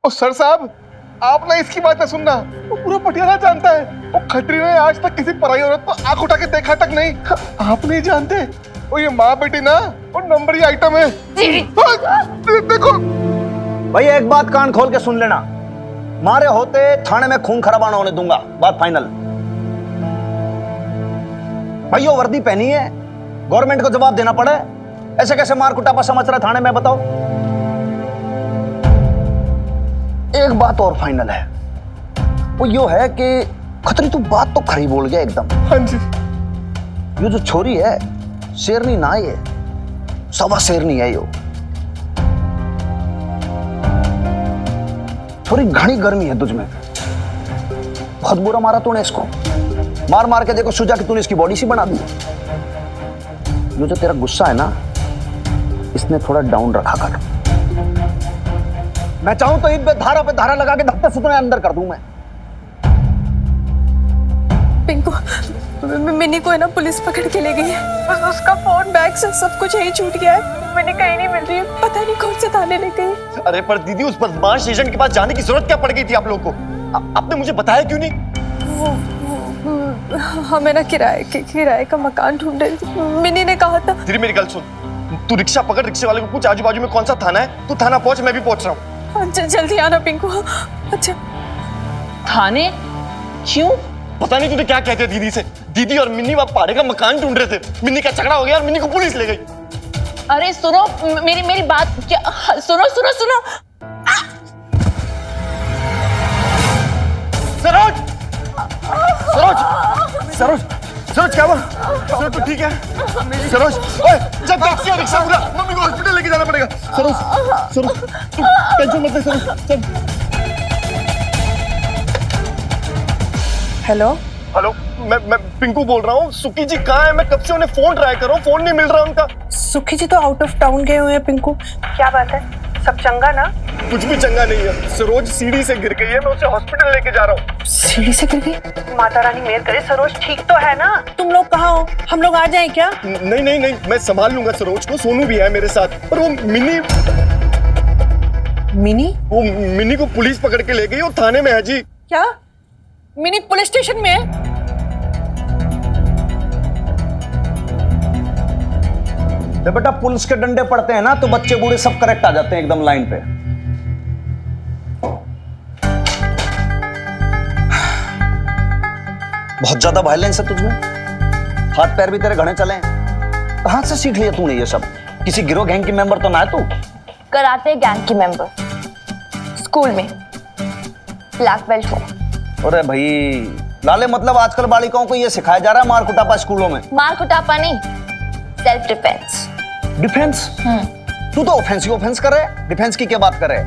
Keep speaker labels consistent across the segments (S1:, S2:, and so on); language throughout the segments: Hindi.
S1: ओ सर साहब, आप ना इसकी बातें सुनना, वो पूरा पटियाला जानता है। वो खत्री ने आज तक किसी पराई औरत को आंख उठा के देखा तक नहीं। आप नहीं जानते, वो ये माँ बेटी ना वो नंबरी आइटम है। देखो
S2: भाई एक बात कान खोल के सुन लेना, मारे होते थाने में खून खराबा ना होने दूंगा, बात फाइनल। भाई वो वर्दी पहनी है, गवर्नमेंट को जवाब देना पड़े, ऐसे कैसे मार कुटापा समझ रहा थाने में, बताओ। एक बात और फाइनल है, वो यो है कि खतरी तू बात तो खरी बोल गया एकदम।
S1: हाँ जी।
S2: ये जो छोरी है शेरनी ना, ये सवा शेरनी है। यो छोरी घनी गर्मी है तुझ में, बहुत बुरा मारा तूने इसको, मार मार के देखो सुजा कि तूने इसकी बॉडी सी बना दी। ये जो तेरा गुस्सा है ना, इसने थोड़ा डाउन रखा कर। मैं चाहूं तो इन पे धारा लगा के धक्के से तुम्हें अंदर कर दूं मैं।
S3: पिंकू, मिनी को है ना पुलिस पकड़ के ले गई है। बस उसका फोन, बैग से सब कुछ यही छूट गया है। मिनी कहीं नहीं मिल रही है, पता नहीं कौन से थाने ले गई।
S4: अरे पर दीदी, उस बदमाश एजेंट के पास जाने की जरूरत क्या पड़ गई थी आप लोगों को? आपने मुझे बताया क्यों नहीं?
S3: हमें ना किराए का मकान ढूंढ रही थी, मिनी ने कहा था।
S4: तेरी मेरी गल सुन, तू रिक्शा पकड़, रिक्शे वाले को पूछ आजू बाजू में कौन सा थाना है, तू थाना पहुंच, मैं भी पहुंच रहा हूँ।
S3: जल्दी आना पिंकू। अच्छा
S5: थाने क्यों?
S4: पता नहीं तूने क्या कहते दीदी से। दीदी और मिन्नी वहां पहाड़े का मकान ढूंढ रहे थे, मिन्नी का झगड़ा हो गया और मिन्नी को पुलिस ले गई।
S5: अरे सुनो, मेरी बात क्या, सुनो।
S4: सरोज क्या हुआ? सरोज तू ठीक है? सरोज, ओए जब टैक्सी और रिक्शा पूरा, मम्मी को हॉस्पिटल लेके जाना पड़ेगा। सरोज तू टेंशन मत ले सरोज, चल। हेलो, मैं पिंकू बोल रहा हूँ। सुखी जी कहाँ है? मैं कब से उन्हें फोन ट्राई कर रहा हूँ, फोन नहीं मिल रहा उनका।
S6: सुखी जी तो आउट ऑफ टाउन गए हुए हैं पिंकू। क्या बात है, सब चंगा ना?
S4: कुछ भी चंगा नहीं है। सरोज सीढ़ी से गिर गई है, मैं उसे हॉस्पिटल लेके जा रहा हूँ।
S6: सीढ़ी से गिर गई? माता रानी मेहर करे, सरोज ठीक तो है ना? तुम लोग कहाँ हो, हम लोग आ जाएं क्या?
S4: नहीं, मैं संभाल लूंगा सरोज को, सोनू भी है मेरे साथ। पर वो मिनी को पुलिस पकड़ के ले गई और थाने में है जी।
S6: क्या मिनी पुलिस स्टेशन में है?
S2: बेटा पुलिस के डंडे पड़ते हैं ना तो बच्चे बूढ़े सब करेक्ट आ जाते हैं एकदम लाइन पे। बहुत ज्यादा वायलेंस है तुझमें, हाथ पैर भी तेरे घने चले हैं। कहां से सीख लिया तूने ये सब? किसी गिरोह गैंग की मेंबर तो ना है तू?
S7: कराटे गैंग की मेंबर, स्कूल में ब्लैक बेल्ट हो।
S2: अरे भाई लाले, मतलब आजकल बालिकाओं को ये सिखाया जा रहा है मार कुटापा स्कूलों में?
S7: मार कुटापा नहीं, सेल्फ डिफेंस।
S2: डिफेंस? तू तो ऑफेंस कर रहे, डिफेंस की क्या बात कर रहे?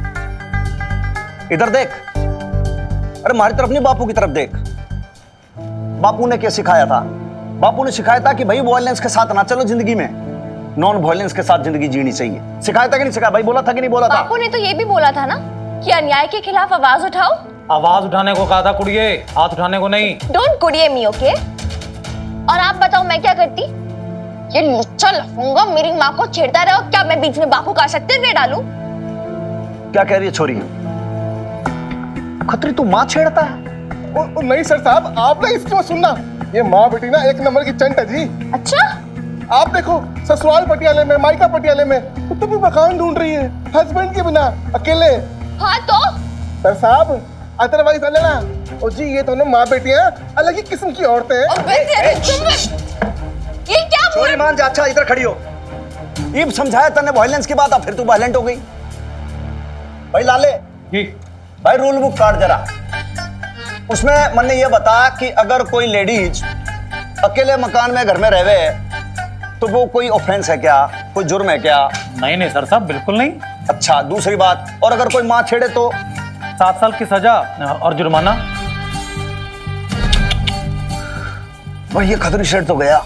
S2: इधर देख, अरे हमारी तरफ नहीं, बापू की तरफ देख। बापू ने क्या सिखाया था? बापू ने सिखाया था कि भाई वॉयलेंस के साथ ना चलो जिंदगी में, नॉन वॉयलेंस के साथ जिंदगी जीनी चाहिए। सिखाया था कि नहीं सिखाया भाई? बोला था कि नहीं बोला था?
S7: बापू ने तो ये भी बोला था ना कि अन्याय के खिलाफ आवाज उठाओ।
S8: आवाज उठाने को कहा था कुड़िए, हाथ उठाने को नहीं।
S7: डोंट कुड़िए मी, ओके? और आप बताओ मैं क्या करती? ये लुच्चा लफूंगा मेरी माँ को छेड़ता रहो, क्या मैं बीच में बापू का शक्ति डालूं?
S2: क्या कह रही है छोरी? खतरी तू माँ छेड़ता है?
S1: नहीं सर साहब, आप ना इसकी मत सुनना। ये माँ बेटी ना एक नंबर की चंट है जी।
S7: अच्छा,
S1: आप देखो ससुराल पटियाले में, मायका पटियाले में, तो भी मकान ढूंढ रही है हस्बैंड के बिना, अकेले।
S7: हाँ तो
S1: सर साहब अदरवाइज ना, ओ जी ये दोनों माँ बेटियां अलग ही किस्म की औरतें हैं।
S7: ये क्या
S2: छोरी मान जा, अच्छा इधर खड़ी हो। ये समझाया तने वायलेंस की बात, फिर तू वायलेंट हो गई। भाई लाले
S8: जी
S2: भाई, रूल बुक कार्ड जरा, उसमें मैंने ये बता कि अगर कोई लेडीज अकेले मकान में घर में रहवे तो वो कोई ऑफेंस है क्या, कोई जुर्म है क्या?
S8: नहीं सर साहब, बिल्कुल नहीं।
S2: अच्छा दूसरी बात, और अगर कोई माँ छेड़े तो?
S8: 7 साल की सजा और जुर्माना।
S2: भाई ये खतरी शेड तो गया।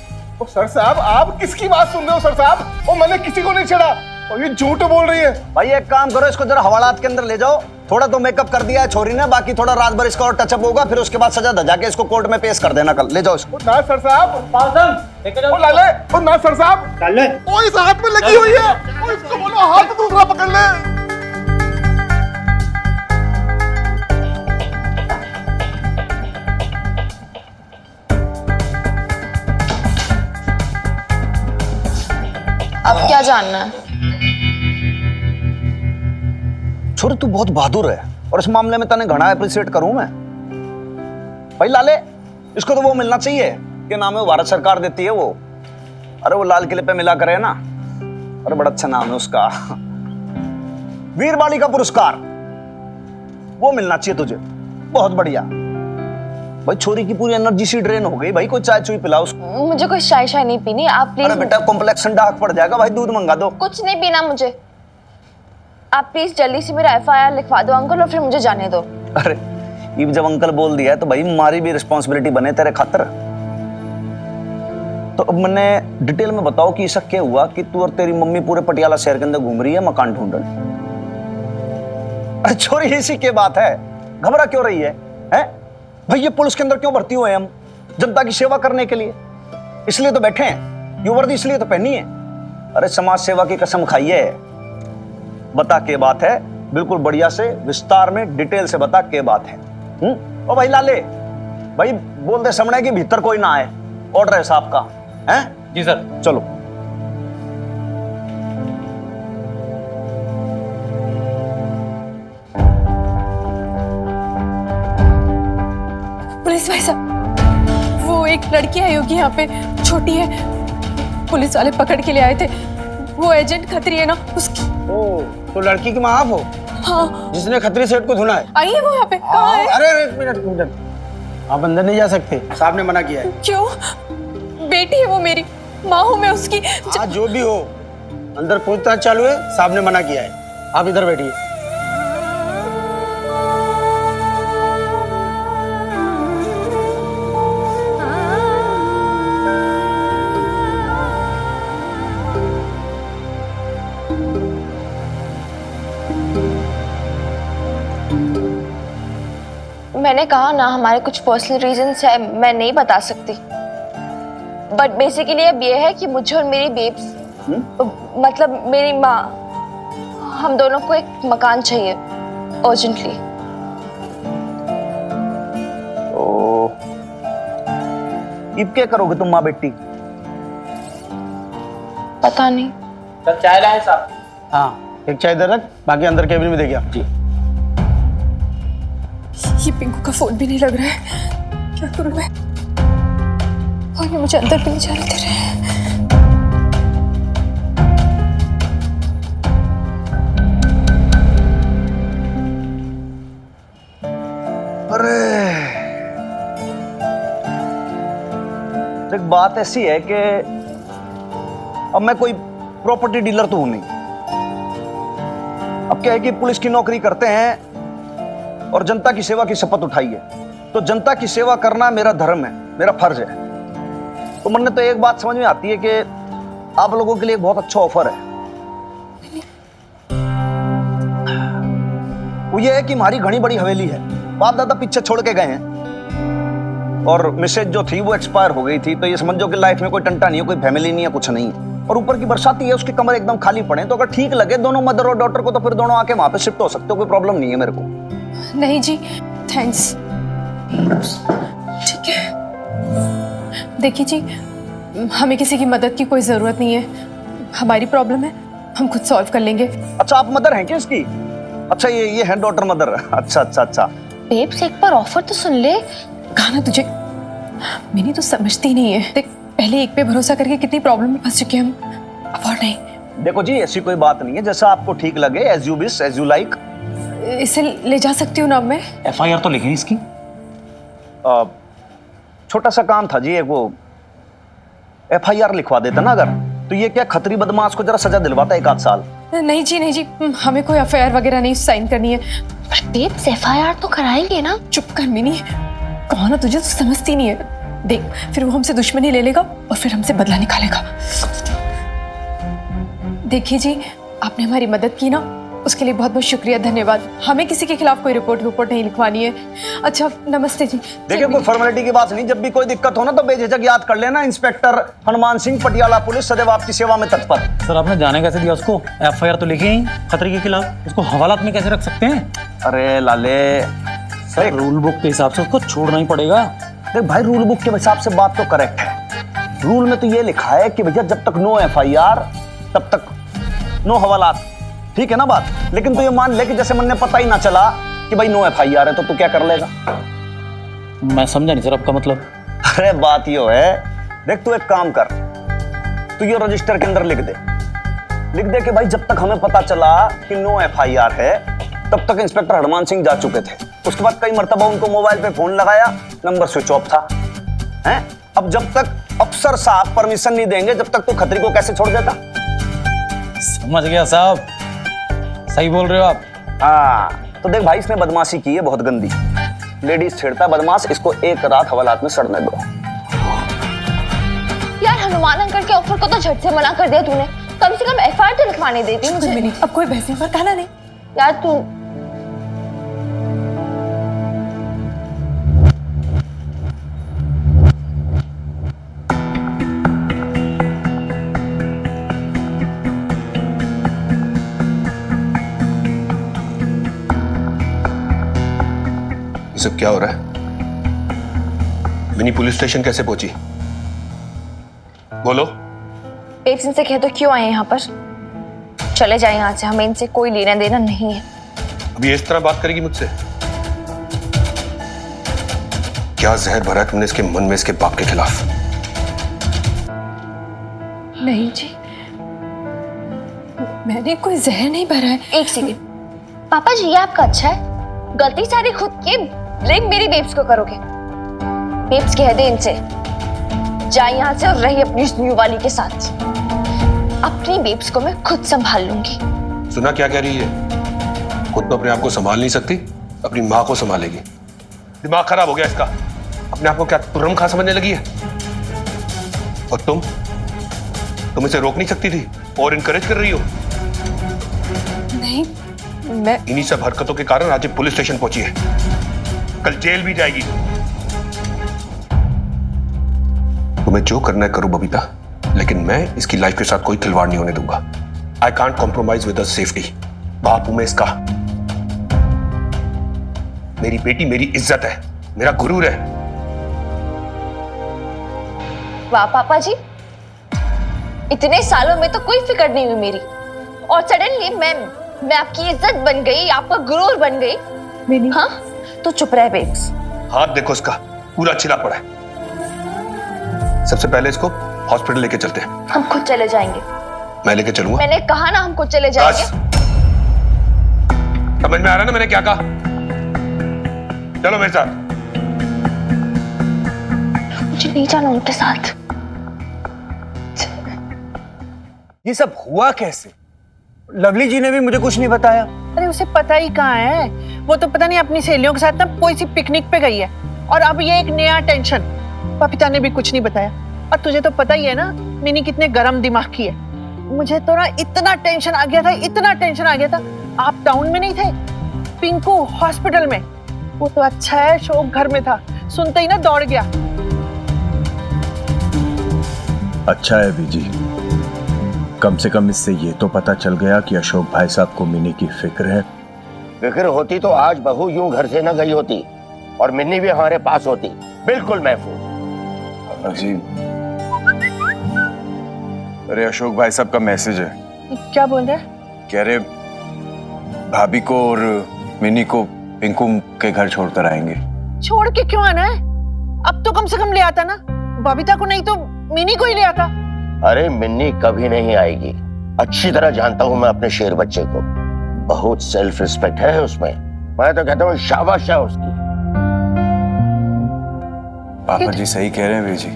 S1: ओ सर साहब आप किसकी बात सुन रहे हो सर साहब? ओ मैंने किसी को नहीं छेड़ा, और ये झूठ बोल रही है।
S2: भाई एक काम करो, इसको जरा हवालात के अंदर ले जाओ। थोड़ा तो मेकअप कर दिया है छोरी ने, बाकी थोड़ा रात भर इसका और टचअप होगा, फिर उसके बाद सजा धजा के इसको कोर्ट में पेश कर देना। कल ले जाओ इसको।
S1: ना सर साहब, ओ लाले, ओ ना सर साहब, लाले, ओ इस हाथ में लगी हुई है, ओ इसको बोलो हाथ दूसरा पकड़ ले।
S7: अब क्या जानना है?
S2: छोरी तू बहुत बहादुर है और इस मामले में तने घना अप्रिशिएट करूं मैं। भाई लाले, इसको तो वो मिलना चाहिए कि नाम है वो भारत सरकार देती है वो। अरे वो लाल किले पे मिला करे ना, अरे बड़ा अच्छा नाम है उसका, वीर बालिका पुरस्कार, वो मिलना चाहिए तुझे। बहुत बढ़िया भाई, छोरी की पूरी एनर्जी सी ड्रेन हो गई भाई, कोई चाय चुई पिलाओ उसको।
S7: मुझे कोई चाय शाय नहीं पीनी, आप
S2: अरे
S7: प्लीज।
S2: बेटा कॉम्प्लेक्शन डार्क पड़ जाएगा भाई, दूध मंगा दो।
S7: कुछ नहीं पीना मुझे, आप प्लीज जल्दी से मेरा FIR लिखवा दो अंकल और फिर मुझे जाने दो।
S2: अरे ये जब अंकल बोल दिया है तो भाई हमारी भी रिस्पॉन्सिबिलिटी बने तेरे खातर। तो अब मैंने डिटेल में बताओ कि ऐसा क्या हुआ कि तू और तेरी मम्मी पूरे पटियाला शहर के अंदर घूम रही है मकान ढूंढने। अरे छोरी इसी की बात है, घबरा क्यों रही है? भाई ये पुलिस के अंदर क्यों भर्ती हुए हम? जनता की सेवा करने के लिए, इसलिए तो बैठे हैं। ये वर्दी इसलिए तो पहनी है। अरे समाज सेवा की कसम खाइए। बता के बात है, बिल्कुल बढ़िया से विस्तार में डिटेल से बता के बात है। ओ भाई लाले, भाई बोल दे सामने कि भीतर कोई ना आए, ऑर्डर है साहब का। हैं?
S8: जी सर।
S2: चलो।
S3: पुलिस भाई साहब, वो एक लड़की आई होगी यहाँ पे, छोटी है, पुलिस वाले पकड़ के ले आए थे। वो एजेंट खतरी है ना उसकी।
S9: ओ, तो लड़की की माँ आप हो?
S3: हाँ।
S9: जिसने खतरी सेठ को धुना है?
S3: आई है वो यहाँ पे? कहाँ है?
S9: अरे एक मिनट, आप अंदर नहीं जा सकते, साहब ने मना किया है।
S3: क्यों? बेटी है वो मेरी, माँ हूँ मैं उसकी।
S9: हाँ जो भी हो, अंदर पूछताछ चालू है, साहब ने मना किया है। आप इधर बैठिए।
S7: मैंने कहा ना हमारे कुछ पर्सनल रीजंस है, मैं नहीं बता सकती। बट बेसिकली अब ये है कि मुझे और मेरी बेब्स, मतलब मेरी माँ, हम दोनों को एक मकान चाहिए अर्जेंटली।
S2: ओ, अब क्या करोगे तुम माँ बेटी?
S7: पता नहीं।
S9: सर चाय लाए साहब? हाँ, एक चाय इधर रख, बाकी अंदर केबिन में देखिए। जी।
S3: ये पिंकू का फोन भी नहीं लग रहा है, क्या करूं मैं? और ये मुझे अंदर भी नहीं जाने दे रहे हैं।
S2: अरे देख, बात ऐसी है कि अब मैं कोई प्रॉपर्टी डीलर तो हूं नहीं। अब क्या है कि पुलिस की नौकरी करते हैं और जनता की सेवा की शपथ उठाई है, तो जनता की सेवा करना मेरा धर्म है, मेरा फर्ज है। तो मन में तो एक बात समझ में आती है कि आप लोगों के लिए एक बहुत अच्छा ऑफर है। वो ये है कि हमारी घनी बड़ी हवेली है, बाप दादा पीछे छोड़ के गए हैं और मिसेज जो थी वो एक्सपायर हो गई थी। तो ये समझो कि लाइफ में कोई टंटा नहीं है, कोई फैमिली नहीं है, कुछ नहीं है। और ऊपर की बरसाती है, उसके कमरे एकदम खाली पड़े। तो अगर ठीक लगे दोनों मदर और डॉटर को तो फिर दोनों आके वहां पे शिफ्ट हो सकते हो, कोई प्रॉब्लम नहीं है मेरे को।
S3: नहीं जी, थैंक्स। ठीक है, देखिए जी, हमें किसी की मदद की कोई जरूरत नहीं है। हमारी प्रॉब्लम है, हम खुद सॉल्व कर लेंगे।
S2: अच्छा, आप मदर हैं क्या इसकी? अच्छा, ये है डॉटर मदर। अच्छा अच्छा अच्छा।
S7: बेब्स एक बार ऑफर तो सुन ले।
S3: गाना तुझे, मैंने तो समझती नहीं है। देख, पहले एक पे भरोसा करके कितनी प्रॉब्लम में फंस चुके हम, अब और नहीं।
S2: देखो जी, ऐसी कोई बात नहीं है, जैसा आपको ठीक लगे, as you wish, as you like.
S3: इसे ले जा सकती हूँ ना अब मैं?
S8: FIR तो लिखी इसकी।
S2: छोटा सा काम था जी, एक वो FIR लिखवा देता ना अगर, तो ये क्या खतरी बदमाश को जरा सजा दिलवाता 1 आध साल।
S3: नहीं जी, नहीं जी, हमें कोई FIR वगैरह नहीं साइन करनी है।
S7: बेब्स FIR तो कराएंगे ना?
S3: चुप कर मिनी, कौन है तुझे, तो समझती नहीं है। देख, फिर वो हमसे दुश्मनी ले लेगा और फिर हमसे बदला निकालेगा। देखिए जी, आपने हमारी मदद की ना, उसके लिए बहुत बहुत शुक्रिया, धन्यवाद। हमें किसी के खिलाफ कोई रिपोर्ट नहीं लिखवानी है। अच्छा, नमस्ते जी।
S2: देखिए, कोई फॉर्मेलिटी की बात नहीं, जब भी कोई दिक्कत हो ना तो बेझिझक याद कर लेना, इंस्पेक्टर हनुमान सिंह, पटियाला पुलिस, सदैव आपकी सेवा में तत्पर।
S8: सर आपने जाने कैसे दिया उसको? FIR तो लिखी ही खतरे के खिलाफ, उसको हवालात में कैसे रख सकते हैं?
S2: अरे लाले,
S8: सर रूल बुक के हिसाब से उसको छोड़ना ही पड़ेगा।
S2: देख भाई, रूल बुक के हिसाब से बात तो करेक्ट है। रूल में तो ये लिखा है कि भैया जब तक नो FIR तब तक नो हवालात, ठीक है ना बात? लेकिन तू ये मान ले कि जैसे मन ने पता ही ना चला कि भाई नो FIR है, तो तू क्या कर लेगा?
S8: मैं समझा नहीं सर आपका मतलब।
S2: अरे बात यो है, देख तू एक काम कर, तू ये रजिस्टर के अंदर लिख दे कि भाई जब तक हमें पता चला कि नो FIR है तब तक इंस्पेक्टर हनुमान सिंह जा चुके थे। उसके बाद कई मर्तबा उनको मोबाइल पे फोन लगाया, नंबर स्विच ऑफ था। हैं? अब जब तक अफसर साहब परमिशन नहीं देंगे, जब तक तू खतरी को कैसे छोड़ देता?
S8: समझ गया साहब, सही बोल रहे हो आप।
S2: हाँ, तो देख भाई, इसने बदमाशी की है बहुत गंदी। लेडीज छेड़ता है बदमाश, इसको एक रात हवालात में सड़ने दो।
S7: यार हनुमान अंकल के ऑफर को तो झट से मना कर दिया तूने, कम से कम FIR तो लिखवाने देती मुझे।
S3: मिनी अब कोई बहस नहीं, पर कहना नहीं।
S7: यार तू
S10: ये सब क्या हो रहा है? मिनी पुलिस स्टेशन कैसे पहुंची? बोलो।
S7: बेब्स इनसे कह दो क्यों आए यहाँ पर, चले जाए यहाँ से, हमें इनसे कोई लेना देना नहीं है।
S10: अभी इस तरह बात करेगी मुझसे? क्या जहर भरा है तुमने इसके मन में इसके बाप के खिलाफ?
S3: नहीं जी, मैंने कोई जहर नहीं भरा है।
S7: एक सेकंड, पापा जी ये आपका अच्छा है, गलती सारी खुद की, ब्लेम मेरी बेब्स को करोगे। बेब्स कह दे इनसे जाए यहाँ से और रही अपनी न्यू वाली के साथ। अपनी बेब्स को मैं खुद संभाल लूंगी।
S10: सुना क्या कह रही है? खुद तो अपने आप को संभाल नहीं सकती, अपनी माँ को संभालेगी। दिमाग खराब हो गया इसका। अपने आप को क्या तुरम खा समझने लगी है? और तुम इसे रोक नहीं सकती थी और इनकरेज कर रही हो।
S3: नहीं, मैं
S10: इन्हीं सब हरकतों के कारण आज ये पुलिस स्टेशन पहुंची है, कल जेल भी जाएगी। तुम्हें जो करना है करो बबीता, लेकिन मैं इसकी लाइफ के साथ कोई खिलवाड़ नहीं होने दूंगा। I can't compromise with safety. बाप हूं मैं इसका। मेरी बेटी मेरी इज्जत है, मेरा गुरूर है।
S7: वाह पापा जी, इतने सालों में तो कोई फिक्र नहीं हुई मेरी, और सडनली मैं आपकी इज्जत बन गई, आपका गुरूर बन गई। हाँ तो चुप रहे बेब्स।
S10: हाथ देखो इसका, पूरा छिला पड़ा है। सबसे पहले इसको हॉस्पिटल लेके चलते हैं।
S7: हम खुद चले जाएंगे।
S10: मैं लेके चलूंगा।
S7: मैंने कहा ना हम खुद चले जाएंगे।
S10: समझ में आ रहा है ना मैंने क्या कहा? चलो मेरे साथ।
S7: मुझे नहीं जाना उनके साथ।
S9: ये सब हुआ कैसे? लवली जी ने भी मुझे कुछ नहीं बताया।
S6: अरे उसे पता ही कहाँ है, वो तो पता नहीं अपनी सहेलियों के साथ ना कोई सी पिकनिक पे गई है, और अब ये एक नया टेंशन। बबीता ने भी कुछ नहीं बताया, और तुझे तो पता ही है ना मिनी कितने गरम दिमाग की है। मुझे तो ना इतना टेंशन आ गया था, इतना टेंशन आ गया था। आप टाउन में नहीं थे, पिंकू हॉस्पिटल में। वो तो अच्छा है शोक घर में था, सुनते ही ना दौड़ गया।
S11: अच्छा है बीजी, कम से कम इससे ये तो पता चल गया कि अशोक भाई साहब को मिनी की फिक्र है।
S12: फिक्र होती तो आज बहू यूं घर से न गई होती और मिन्नी भी हमारे पास होती, बिल्कुल महफूज।
S11: अजी, अरे अशोक भाई साहब का मैसेज है।
S6: क्या बोल रहे?
S11: कह रहे भाभी को और मिनी को पिंकू के घर छोड़कर आएंगे।
S6: छोड़ के क्यों आना है? अब तो कम से कम ले आता ना, बबीता को नहीं तो मिनी को ही ले आता।
S12: अरे मिन्नी कभी नहीं आएगी, अच्छी तरह जानता हूं मैं अपने शेर बच्चे को। बहुत सेल्फ रिस्पेक्ट है उसमें, मैं तो कहता हूँ शाबाश है उसकी।
S11: पापा जी सही कह रहे हैं बीजी।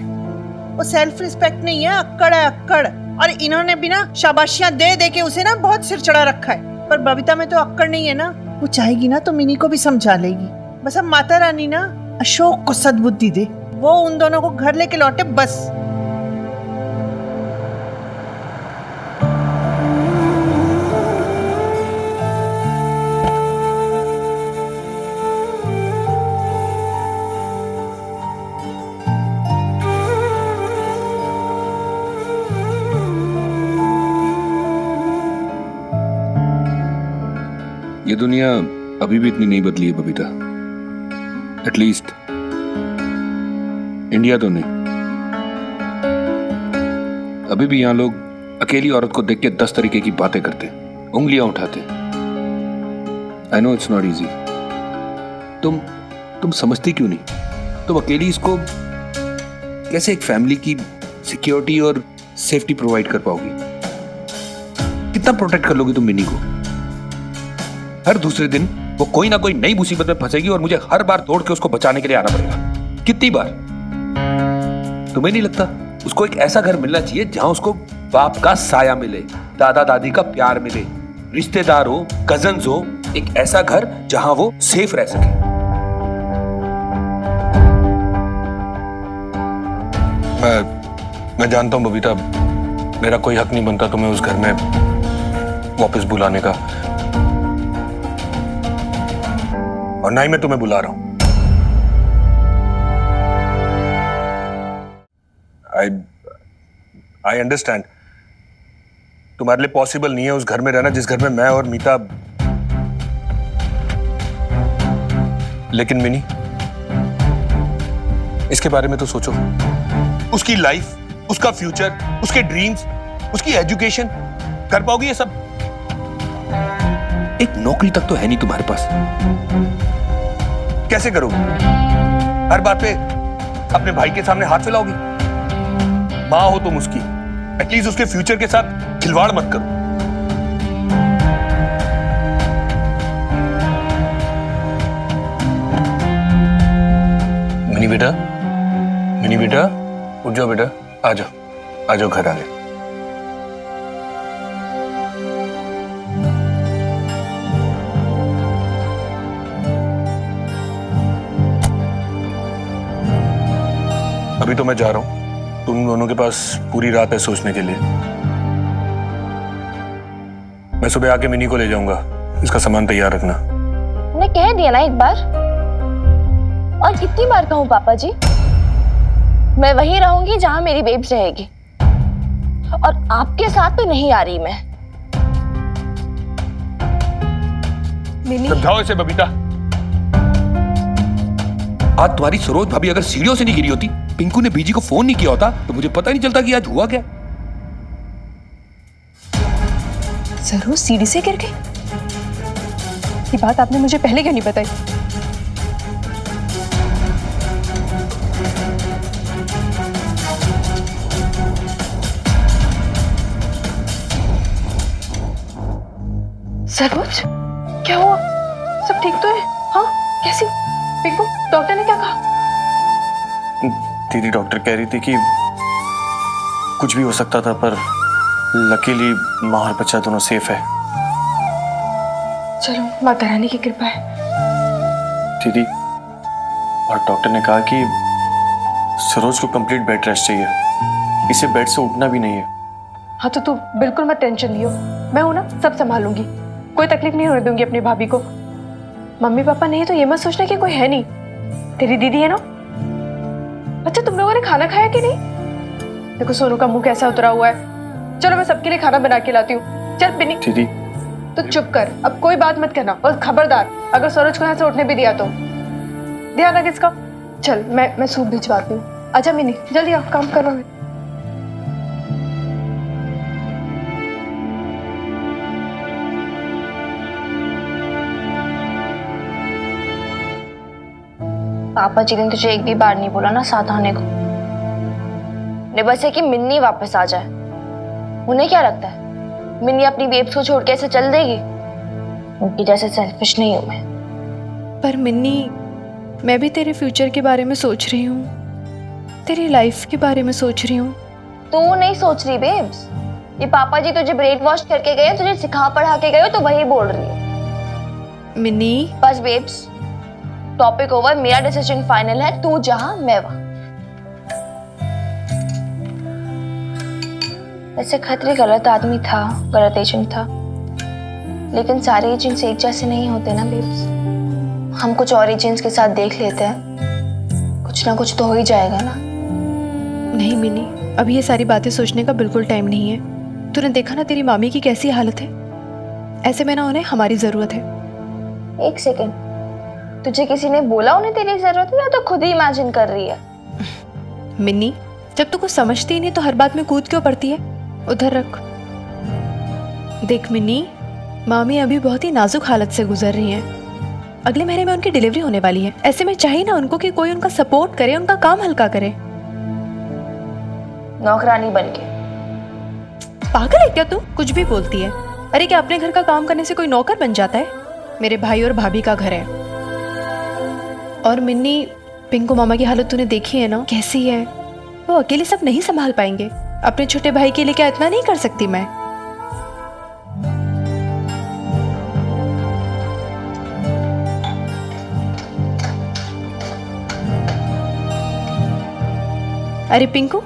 S6: वो सेल्फ रिस्पेक्ट नहीं है, अक्कड़ है अक्कड़। और इन्होंने भी ना शाबाशियां दे दे के उसे ना बहुत सिर चढ़ा रखा है। पर बबीता में तो अक्कड़ नहीं है ना, वो चाहेगी ना तो मिनी को भी समझा लेगी। बस अब माता रानी ना अशोक को सद्बुद्धि दे, वो उन दोनों को घर लेके लौटे बस।
S10: ये दुनिया अभी भी इतनी नहीं बदली है बबीता, एटलीस्ट इंडिया तो नहीं। अभी भी यहाँ लोग अकेली औरत को देख के 10 तरीके की बातें करते, उंगलियां उठाते। I know it's not easy. तुम समझती क्यों नहीं? तुम अकेली इसको कैसे एक फैमिली की सिक्योरिटी और सेफ्टी प्रोवाइड कर पाओगी? कितना प्रोटेक्ट कर लोगी तुम मिनी को? हर दूसरे दिन वो कोई ना कोई नई मुसीबत में फंसेगी और मुझे हर बार दौड़ के उसको बचाने के लिए आना पड़ेगा। कितनी बार? तुम्हें नहीं लगता उसको एक ऐसा घर मिलना चाहिए जहां उसको बाप का साया मिले, दादा दादी का प्यार मिले, रिश्तेदार हो, कजन्स हो, एक ऐसा घर जहां वो सेफ रह सके। मैं जानता हूं बबीता, मेरा कोई हक नहीं बनता तुम्हें उस घर में वापस बुलाने का, और ना ही मैं तुम्हें बुला रहा हूं। आई अंडरस्टैंड तुम्हारे लिए पॉसिबल नहीं है उस घर में रहना जिस घर में मैं और मीता, लेकिन मिनी इसके बारे में तो सोचो। उसकी लाइफ, उसका फ्यूचर, उसके ड्रीम्स, उसकी एजुकेशन, कर पाओगी ये सब? एक नौकरी तक तो है नहीं तुम्हारे पास, कैसे करोगी? हर बात पे अपने भाई के सामने हाथ फैलाओगी? मां हो तुम उसकी, एटलीस्ट उसके फ्यूचर के साथ खिलवाड़ मत करो। मिनी बेटा उठ जाओ बेटा, आ जाओ घर आ गए। अभी तो मैं जा रहा हूं, तुम दोनों के पास पूरी रात है सोचने के लिए। मैं सुबह आके मिनी को ले जाऊंगा, इसका सामान तैयार रखना।
S7: मैंने कह दिया ना एक बार, और कितनी बार कहूं पापा जी, मैं वहीं रहूंगी जहां मेरी बेब्स रहेगी, और आपके साथ तो नहीं आ रही मैं।
S10: समझाओ इसे बबीता। आज तुम्हारी सरोज भाभी अगर सीढ़ियों से नहीं गिरी होती, पिंकू ने बीजी को फोन नहीं किया होता, तो मुझे पता ही नहीं चलता कि आज हुआ क्या।
S3: सरोज सीढ़ी से गिर गई? ये बात आपने मुझे पहले क्यों नहीं बताई? सरोज, क्या हुआ? सब ठीक तो है? हाँ, कैसी? पिंकू, डॉक्टर ने क्या कहा?
S9: दीदी डॉक्टर कह रही थी कि कुछ भी हो सकता था, पर लकीली माँ और बच्चा दोनों सेफ है।
S3: चलो, माता रानी की कृपा है।
S9: दीदी, और डॉक्टर ने कहा कि सरोज को कंप्लीट बेड रेस्ट चाहिए, इसे बेड से उठना भी नहीं है।
S3: हाँ तो तू बिल्कुल मत टेंशन लियो, मैं हूं ना, सब संभालूंगी, कोई तकलीफ नहीं होने दूंगी अपनी भाभी को। मम्मी पापा नहीं है तो ये मत सोचना कि कोई है नहीं, तेरी दीदी है ना। अच्छा, तुम लोगों ने खाना खाया कि नहीं? देखो सोनू का मुंह कैसा उतरा हुआ है। चलो मैं सबके लिए खाना बना के लाती हूँ। चल बिनी,
S9: दीदी
S3: तो चुप कर, अब कोई बात मत करना, और खबरदार अगर सरोज को यहाँ से उठने भी दिया तो ध्यान रख इसका। चल मैं सूप भिजवाती हूँ। अच्छा मिनी, जल्दी आओ, काम करो।
S7: पापा जी ने तुझे एक भी बार नहीं बोला ना साथ आने को? ने बस है कि मिन्नी वापस आ जाए। उन्हें क्या लगता है मिन्नी अपनी बेब्स को छोड़ के ऐसे चल देगी? उनकी जैसे सेल्फिश नहीं हूं मैं।
S3: पर मिन्नी, मैं भी तेरे फ्यूचर के बारे में सोच रही हूँ, तेरी लाइफ के बारे में सोच रही हूँ।
S7: तू नहीं सोच रही बेब्स, ये पापा जी तुझे ब्रेन वॉश करके गए, तुझे सिखा पढ़ा के गए, तो वही बोल रही है।
S3: मिन्नी
S7: बस बेब्स, टॉपिक ओवर, मेरा डिसीजन फाइनल है, तू जहां मैं वहां। वैसे खतरे गलत आदमी था, गलत एजेंट था, लेकिन सारे एजेंट्स एक जैसे नहीं होते ना बेब्स। हम कुछ और एजेंट्स के साथ देख लेते हैं, कुछ ना कुछ तो हो ही जाएगा ना।
S3: नहीं मिनी, अभी ये सारी बातें सोचने का बिल्कुल टाइम नहीं है। तूने देखा ना तेरी मामी की कैसी हालत है, ऐसे में ना उन्हें हमारी जरूरत है।
S7: एक सेकेंड, तुझे किसी ने बोला उन्हें तेरी जरूरत है, या तो खुद ही इमेजिन कर रही है?
S3: मिन्नी, जब तू कुछ समझती ही नहीं तो हर बात में कूद क्यों पड़ती है? उधर रख। देख मिन्नी, मामी अभी बहुत ही नाजुक हालत से गुजर रही हैं। अगले महीने में उनकी डिलीवरी होने वाली है। ऐसे में चाहिए ना उनको कि कोई उनका सपोर्ट करे, उनका काम हल्का करे।
S7: नौकरानी बनके।
S3: पागल है क्या तू? कुछ भी बोलती है। अरे क्या अपने घर का काम करने से कोई नौकर बन जाता है? मेरे भाई और भाभी का घर है। और मिन्नी, पिंकू मामा की हालत तूने देखी है ना, कैसी है? वो अकेले सब नहीं संभाल पाएंगे। अपने छोटे भाई के लिए क्या इतना नहीं कर सकती मैं? अरे पिंकू,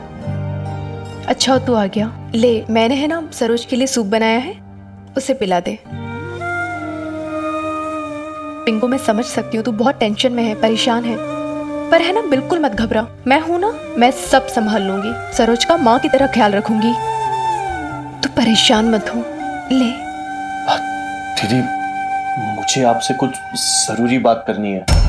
S3: अच्छा हो तू आ गया। ले, मैंने है ना सरोज के लिए सूप बनाया है, उसे पिला दे। पिंकू, मैं समझ सकती हूँ तू बहुत टेंशन में है, परेशान है, पर है ना बिल्कुल मत घबरा। मैं हूं ना, मैं सब संभाल लूंगी। सरोज का माँ की तरह ख्याल रखूंगी। तू परेशान मत हो। ले।
S9: दीदी, मुझे आपसे कुछ जरूरी बात करनी है।